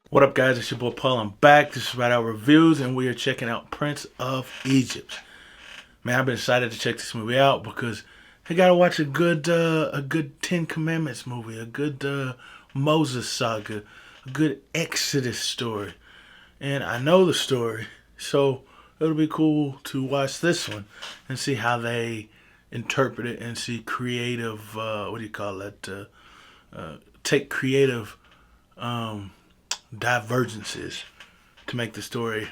What up, guys? It's your boy Paul. I'm back. This is Rideout Reviews, and we are checking out Prince of Egypt. Man, I've been excited to check this movie out because I gotta watch a good Ten Commandments movie, a good Moses saga, a good Exodus story, and I know the story, so it'll be cool to watch this one and see how they interpret it and see creative. What do you call it? Take creative. Divergences to make the story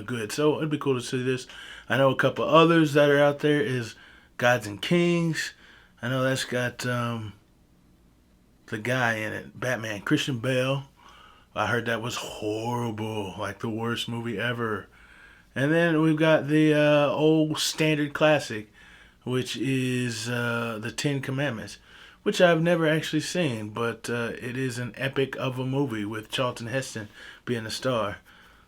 good. So it'd be cool to see this. I know a couple others that are out there is Gods and Kings. I know that's got the guy in it, Batman, Christian Bale. I heard that was horrible, like the worst movie ever. And then we've got the old standard classic, which is the Ten Commandments, which I've never actually seen, but it is an epic of a movie with Charlton Heston being the star.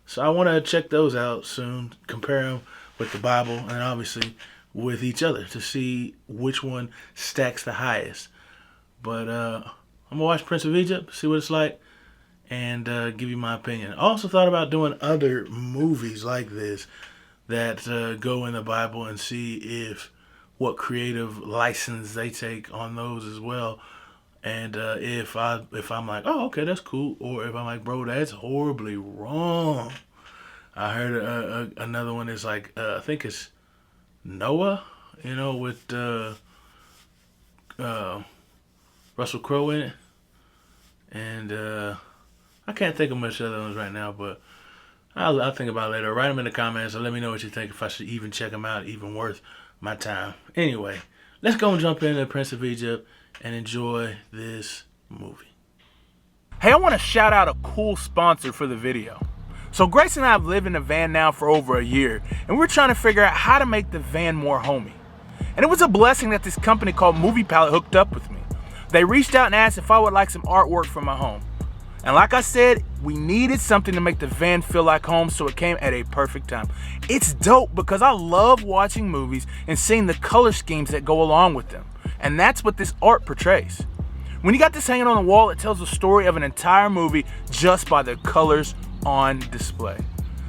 So I want to check those out soon, compare them with the Bible, and obviously with each other to see which one stacks the highest. But I'm going to watch Prince of Egypt, see what it's like, and give you my opinion. I also thought about doing other movies like this that go in the Bible and see if what creative license they take on those as well, and if I'm like, oh, okay, that's cool, or if I'm like, bro, that's horribly wrong. I heard another one is like, I think it's Noah, with uh, Russell Crowe in it, and I can't think of much other ones right now, but I'll think about it later. Write them in the comments and let me know what you think, if I should even check them out, even worth my time. Anyway, let's go and jump into Prince of Egypt and enjoy this movie. Hey, I want to shout out a cool sponsor for the video. So Grace and I have lived in a van now for over a year, and we're trying to figure out how to make the van more homey. And it was a blessing that this company called Movie Palette hooked up with me. They reached out and asked if I would like some artwork for my home. And like I said, we needed something to make the van feel like home, so it came at a perfect time. It's dope because I love watching movies and seeing the color schemes that go along with them. And that's what this art portrays. When you got this hanging on the wall, it tells the story of an entire movie just by the colors on display.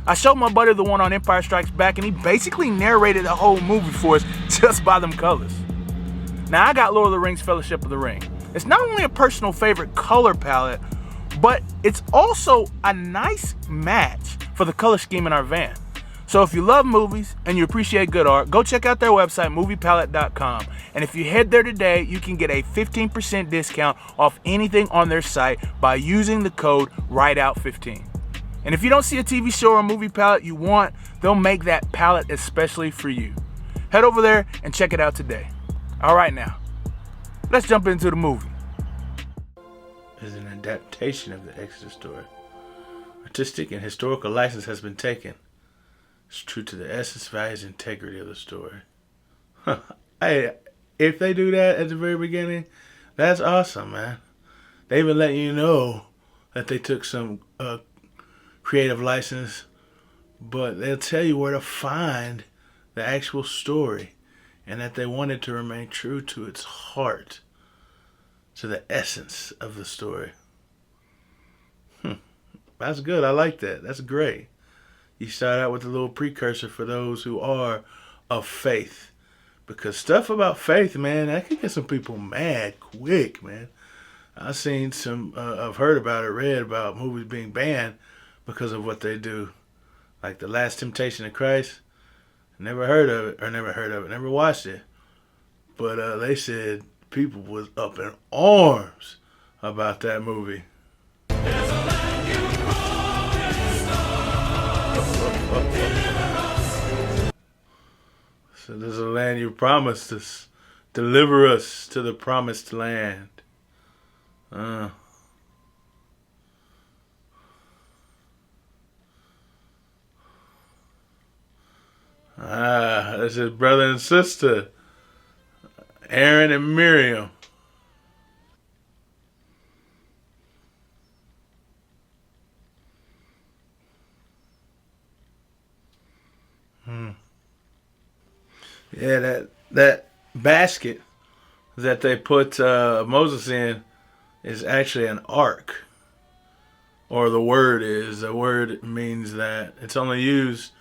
I showed my buddy the one on Empire Strikes Back, and he basically narrated the whole movie for us just by them colors. Now I got Lord of the Rings Fellowship of the Ring. It's not only a personal favorite color palette, but it's also a nice match for the color scheme in our van. So if you love movies and you appreciate good art, go check out their website, moviepalette.com. And if you head there today, you can get a 15% discount off anything on their site by using the code Rideout15. And if you don't see a TV show or a movie palette you want, they'll make that palette especially for you. Head over there and check it out today. All right, now, let's jump into the movie. Is an adaptation of the Exodus story. Artistic and historical license has been taken. It's true to the essence, values, and integrity of the story. Hey, if they do that at the very beginning, that's awesome, man. They even let you know that they took some creative license, but they'll tell you where to find the actual story, and that they wanted to remain true to its heart, to the essence of the story. That's good. I like that. That's great. You start out with a little precursor for those who are of faith. Because stuff about faith, man, that can get some people mad quick, man. I've seen I've heard about it, read about movies being banned because of what they do. Like The Last Temptation of Christ. Never watched it. But they said people was up in arms about that movie. So there's a land you promised us. Deliver us to the promised land. That's his brother and sister, Aaron and Miriam. Yeah, that basket that they put Moses in is actually an ark. or the word is. The word means that it's only used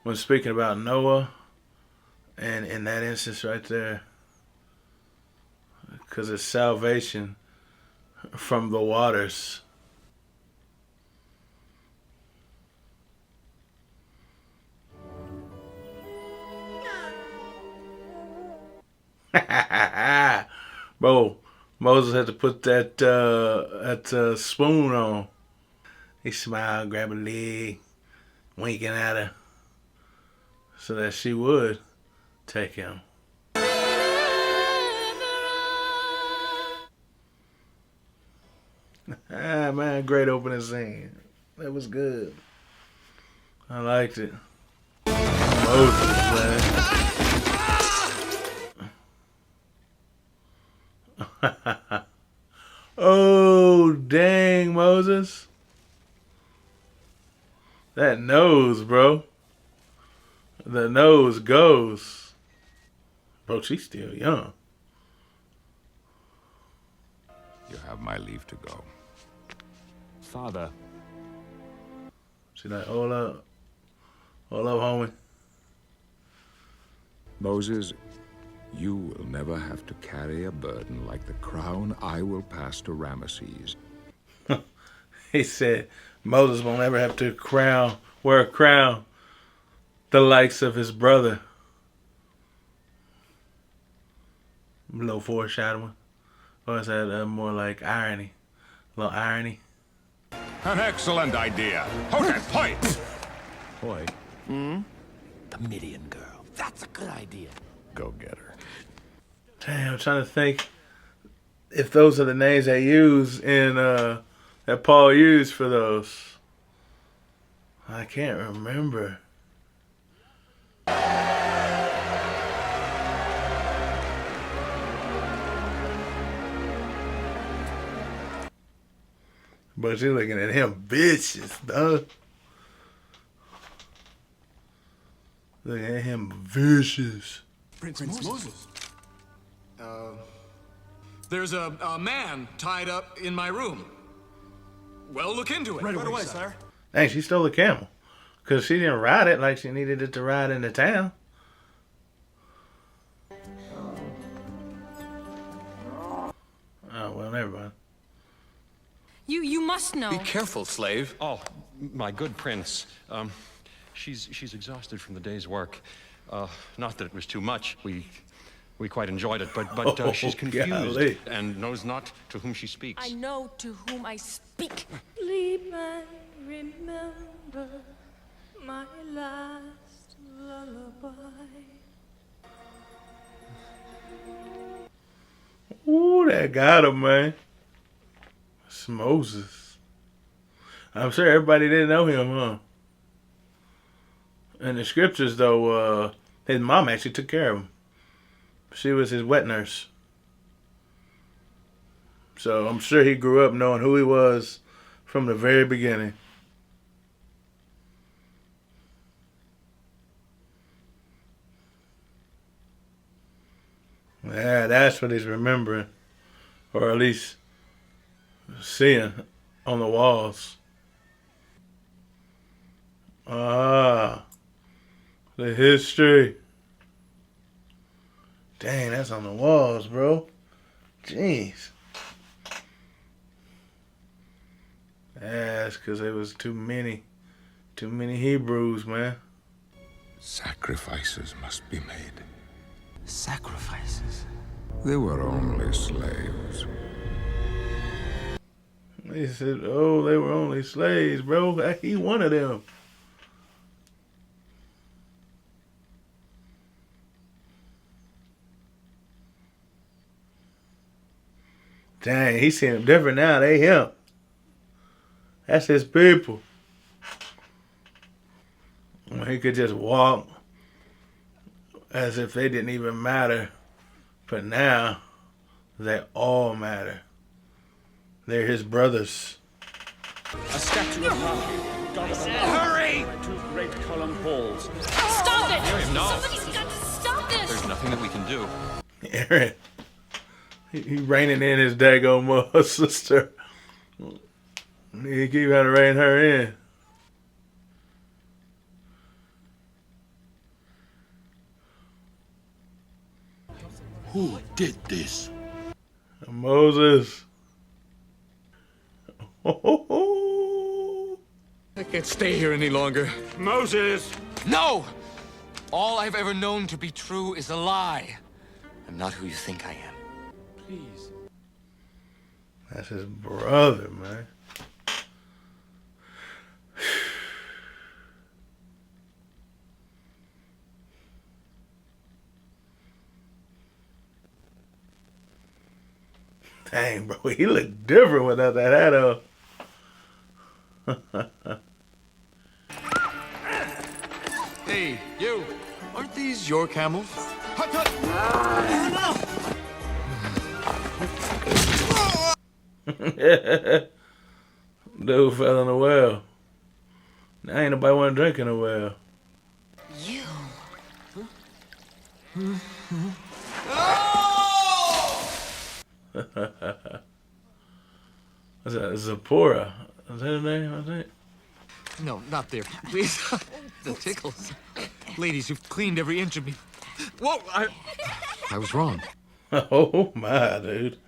when speaking about Noah, and in that instance right there, because it's salvation from the waters. Bro, Moses had to put that spoon on. He smiled, grabbed a leg, winking at her, so that she would take him. Man, great opening scene. That was good. I liked it. Moses, man. Oh, dang, Moses. That nose, bro. The nose goes. Bro, she's still young. You have my leave to go. Father. She's like, hold up. Hold up, homie. Moses, you will never have to carry a burden like the crown I will pass to Ramesses. He said Moses won't ever have to wear a crown the likes of his brother. A little foreshadowing. Or is that more like irony? A little irony. An excellent idea. Okay, point. Boy. The Midian girl. That's a good idea. Go get her. Damn, I'm trying to think if those are the names they use in that Paul used for those. I can't remember. But you're looking at him vicious, dog. Looking at him vicious. Prince Moses. There's a man tied up in my room. Well, look into it. Right away, sir. Dang, she stole a camel. Because she didn't ride it like she needed it to ride into town. Oh, well, never mind. You must know. Be careful, slave. Oh, my good prince. She's exhausted from the day's work. Not that it was too much. We quite enjoyed it, but she's confused golly. and knows not to whom she speaks. I know to whom I speak. Sleep and remember my last lullaby. Ooh, that got him, man. It's Moses. I'm sure everybody didn't know him, huh? In the scriptures, though, his mom actually took care of him. She was his wet nurse. So I'm sure he grew up knowing who he was from the very beginning. Yeah, that's what he's remembering. Or at least seeing on the walls. Ah, the history. Dang, that's on the walls, bro. Jeez. That's because there was too many Hebrews, man. Sacrifices must be made. Sacrifices. They were only slaves. They said, oh, they were only slaves, bro. He one of them. Dang, he seen them different now. They him. That's his people. When he could just walk as if they didn't even matter. But now, they all matter. They're his brothers. A statue of Hathor, god of the Hurry! two great column halls. Stop it! No. Somebody's got to stop this! There's nothing that we can do. Aaron. He reining in his daggone sister. He keep trying to rein her in. Who did this? Moses. I can't stay here any longer. Moses! No! All I've ever known to be true is a lie. I'm not who you think I am. Please. That's his brother, man. Dang, bro, he looked different without that hat on. Hey, you. Aren't these your camels? Dude fell in the well. Now ain't nobody want to drink in the well. You. What's that? Zipporah. Is that her name, I think? No, not there, please. The tickles. Ladies, you've cleaned every inch of me. Whoa! I was wrong. Oh, my, dude.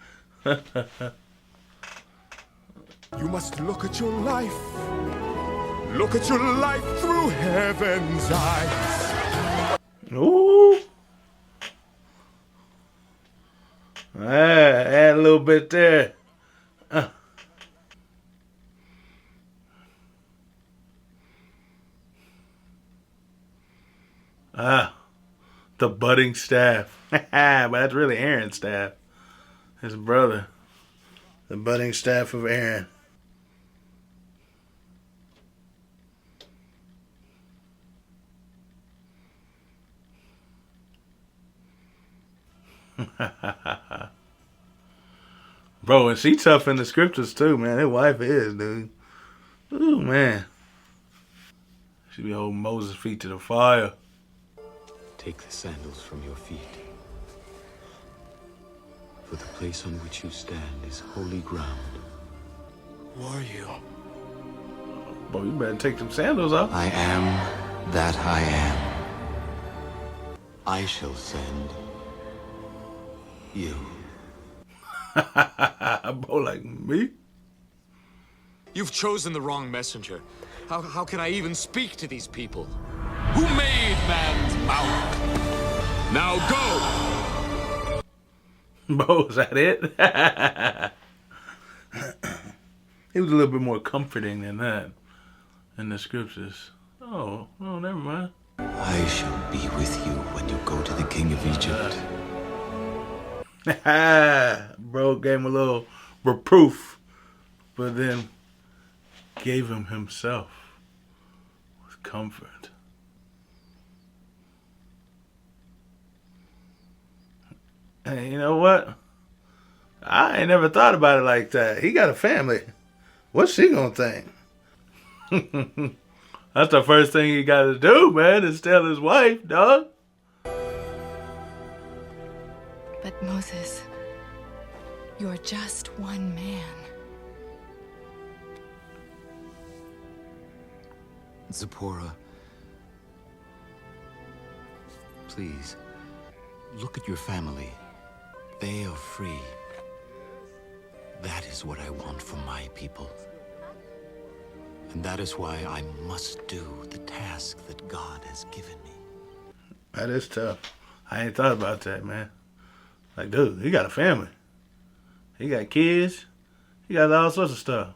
You must look at your life. Look at your life through heaven's eyes. Ooh. Add a little bit there. The budding staff. But that's really Aaron's staff. His brother. The budding staff of Aaron. Bro, and she tough in the scriptures too, man. His wife is, dude. Ooh, man. She be holding Moses' feet to the fire. Take the sandals from your feet. For the place on which you stand is holy ground. Who are you? Bro, you better take them sandals off. I am that I am. I shall send you. Bro, like me? You've chosen the wrong messenger. How can I even speak to these people? Who made man's mouth? Now go! Bro, is that it? It was a little bit more comforting than that in the scriptures. Oh, never mind. I shall be with you when you go to the king of Egypt. Bro gave him a little reproof, but then gave him himself with comfort. Hey, you know what? I ain't never thought about it like that. He got a family. What's she gonna think? That's the first thing he got to do, man, is tell his wife, dog. But Moses, you're just one man. Zipporah, please, look at your family. They are free. That is what I want for my people. And that is why I must do the task that God has given me. That is tough. I ain't thought about that, man. Like, dude, he got a family. He got kids. He got all sorts of stuff.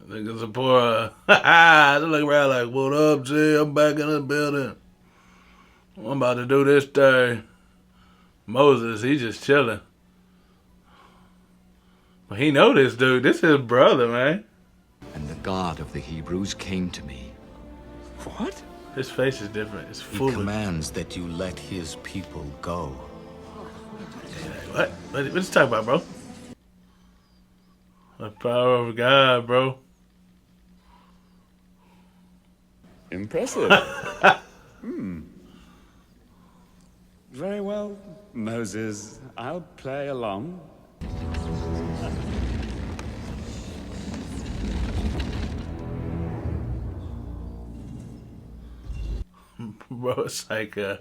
Niggas Zipporah. I look around like, what up, G? I'm back in the building. I'm about to do this thing. Moses, he just chilling. But he know this dude. This is his brother, man. And the God of the Hebrews came to me. What? His face is different. It's He full commands that you let his people go. What? What you talking about, bro? The power of God, bro. Impressive. Very well Moses, I'll play along. Bro, it's like a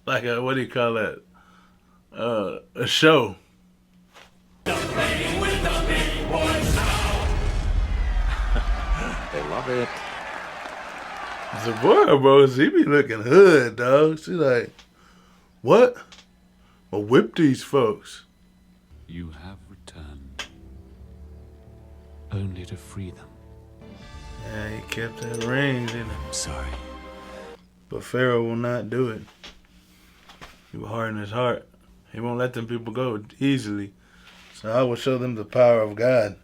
like a, what do you call that? A show. They love it. Zipporah, bro, she be looking hood, dog. She like, what? Well, whip these folks. You have returned, only to free them. Yeah, he kept that ring, didn't he? I'm sorry. But Pharaoh will not do it. He will harden his heart. He won't let them people go easily. So I will show them the power of God.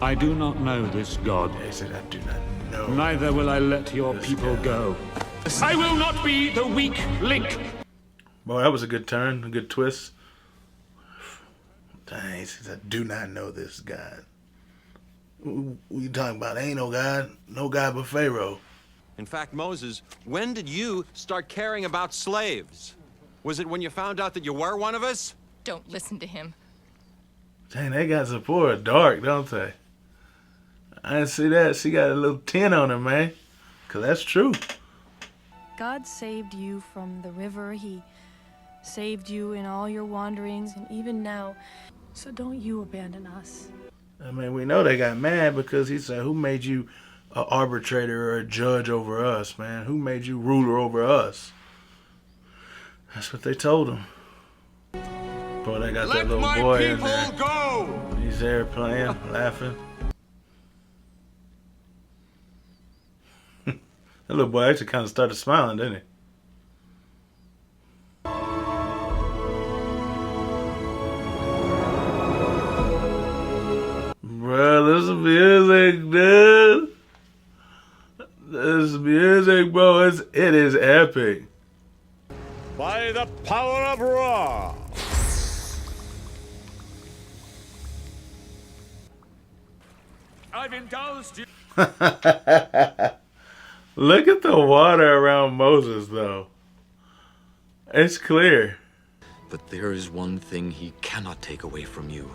I do not know this God. He said, I do not know. Neither will I let your people go. I will not be the weak link. Boy, that was a good turn, a good twist. Dang, he says, I do not know this God. What you talking about? Ain't no God. No God but Pharaoh. In fact, Moses, when did you start caring about slaves? Was it when you found out that you were one of us? Don't listen to him. Dang, they got Zipporah dark, don't they? I didn't see that. She got a little 10 on her, man. Because that's true. God saved you from the river. He saved you in all your wanderings, and even now. So don't you abandon us. I mean, we know they got mad because he said, who made you an arbitrator or a judge over us, man? Who made you ruler over us? That's what they told him. Boy, they got that little boy in there. Go! He's there playing, laughing. That little boy actually kind of started smiling, didn't he? Bro, this music, dude. This music, bro, it is epic. By the power of Ra. I've indulged you. Look at the water around Moses, though. It's clear. But there is one thing he cannot take away from you.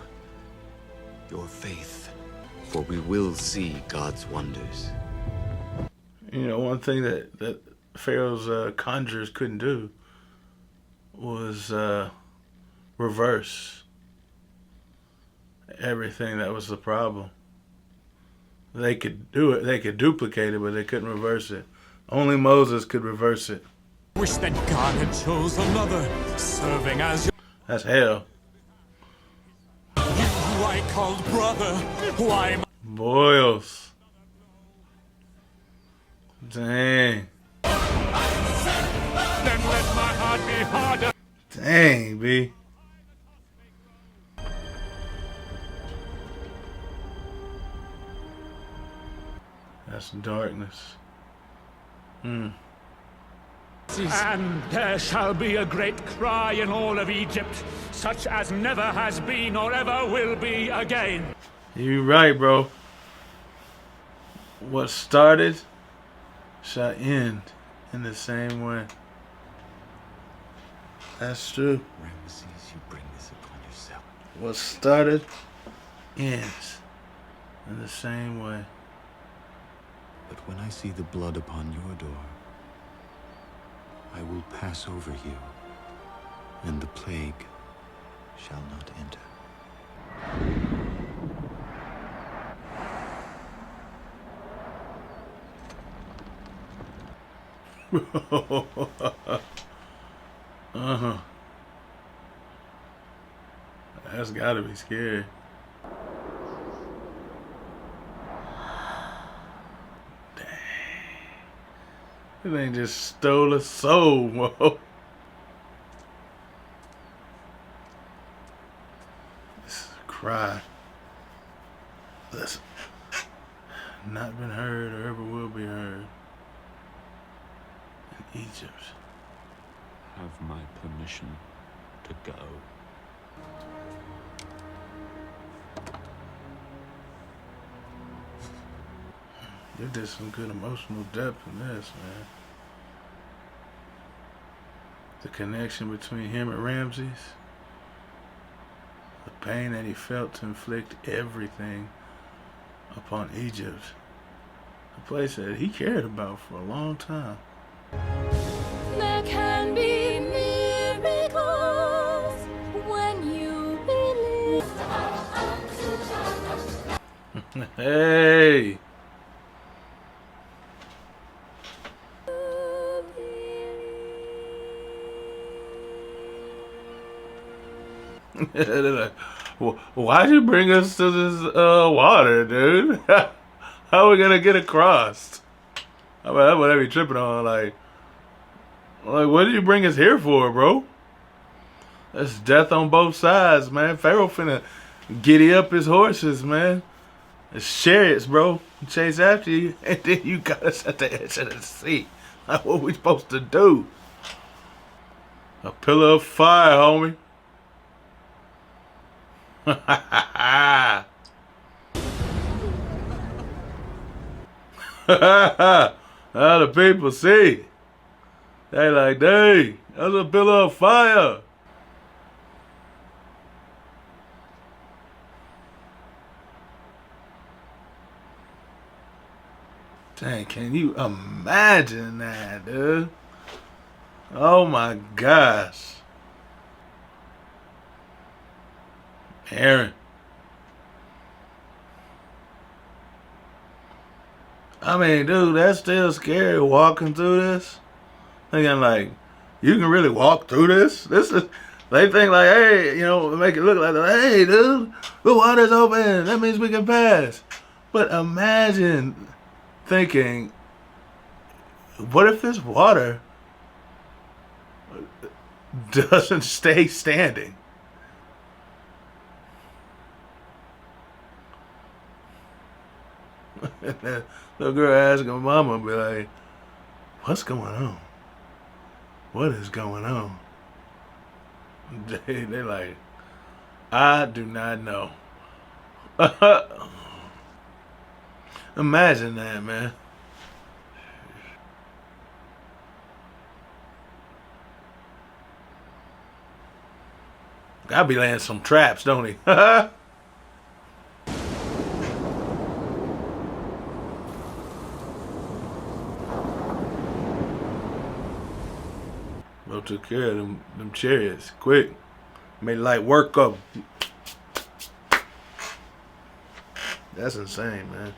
Your faith. For we will see God's wonders. You know, one thing that Pharaoh's conjurers couldn't do was reverse everything that was the problem. They could do it, they could duplicate it, but they couldn't reverse it. Only Moses could reverse it. Wish that God had chose another, serving as your... That's hell. You who I called brother, why... Boils. Dang. Then let my heart be harder. Dang, B. That's darkness. And there shall be a great cry in all of Egypt, such as never has been or ever will be again. You right, bro. What started shall end in the same way. That's true. Ramesses, you bring this upon yourself. What started ends in the same way. But when I see the blood upon your door, I will pass over you, and the plague shall not enter. Uh-huh. That's gotta be scary. Dang. This thing just stole a soul, whoa. This is a cry. Listen. Not been heard or ever will be heard in Egypt. Have my permission to go. You did some good emotional depth in this, man. The connection between him and Ramses. The pain that he felt to inflict everything upon Egypt. A place that he cared about for a long time. There can be miracles when you believe. Hey! They're like, why'd you bring us to this water, dude? How are we gonna get across? I mean, that's what they be tripping on. Like, what did you bring us here for, bro? That's death on both sides, man. Pharaoh finna giddy up his horses, man. It's chariots, bro. Chase after you, and then you got us at the edge of the sea. Like, what we supposed to do? A pillar of fire, homie. Now the people see. They like, dang, that's a pillar of fire. Dang, can you imagine that, dude? Oh my gosh. Aaron. I mean, dude, that's still scary walking through this. Thinking like, you can really walk through this? This is, they think like, hey, you know, make it look like, hey, dude, the water's open. That means we can pass. But imagine thinking, what if this water doesn't stay standing? Little girl asking her mama, be like, what's going on? What is going on? They like, I do not know. Imagine that, man. Gotta be laying some traps, don't he? Well, took care of them chariots quick. Made light work of them. That's insane, man.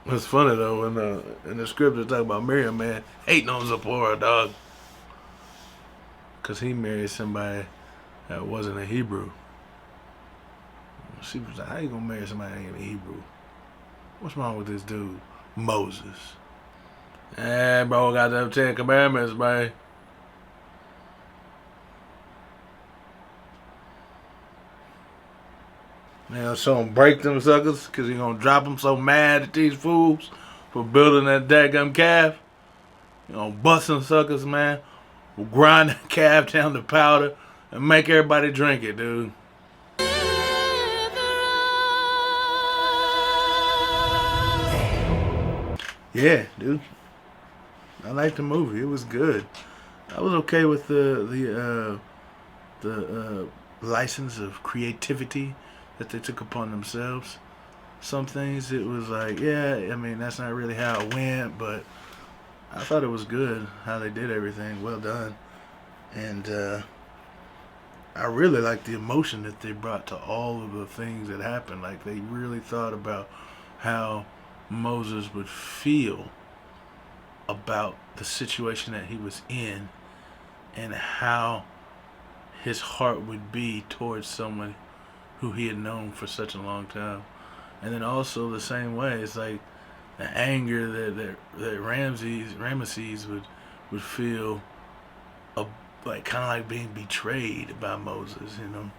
It's funny though when in the script they talk about Miriam, man, hating on Zipporah, dog, cause he married somebody that wasn't a Hebrew. She was like, how you gonna marry somebody that ain't a Hebrew? What's wrong with this dude, Moses? Eh, bro, got them 10 commandments, man. Man, so him break them suckers, cause he gonna drop them so mad at these fools for building that daggum calf. You gonna bust them suckers, man. We'll grind that calf down to powder and make everybody drink it, dude. Yeah, dude. I liked the movie. It was good. I was okay with the license of creativity that they took upon themselves. Some things it was like, yeah, I mean, that's not really how it went, but I thought it was good how they did everything. Well done. And I really liked the emotion that they brought to all of the things that happened. Like, they really thought about how Moses would feel about the situation that he was in and how his heart would be towards someone who he had known for such a long time. And then also the same way, it's like the anger that Ramesses would feel, like kind of like being betrayed by Moses, you know,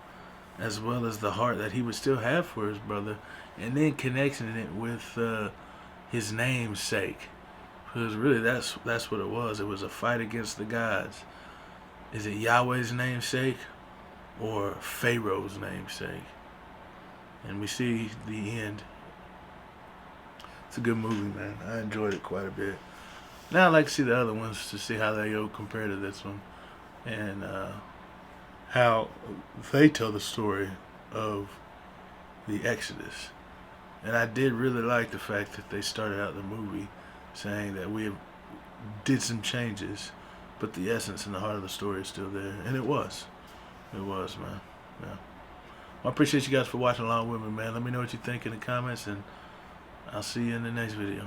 as well as the heart that he would still have for his brother, and then connecting it with his namesake, because really that's what it was. It was a fight against the gods. Is it Yahweh's namesake or Pharaoh's namesake? And we see the end It's a good movie, man. I enjoyed it quite a bit. Now I'd like to see the other ones to see how they go compare to this one, and how they tell the story of the Exodus. And I did really like the fact that they started out the movie saying that we did some changes, but the essence and the heart of the story is still there. And it was. It was, man. Yeah. Well, I appreciate you guys for watching along with me, man. Let me know what you think in the comments, and I'll see you in the next video.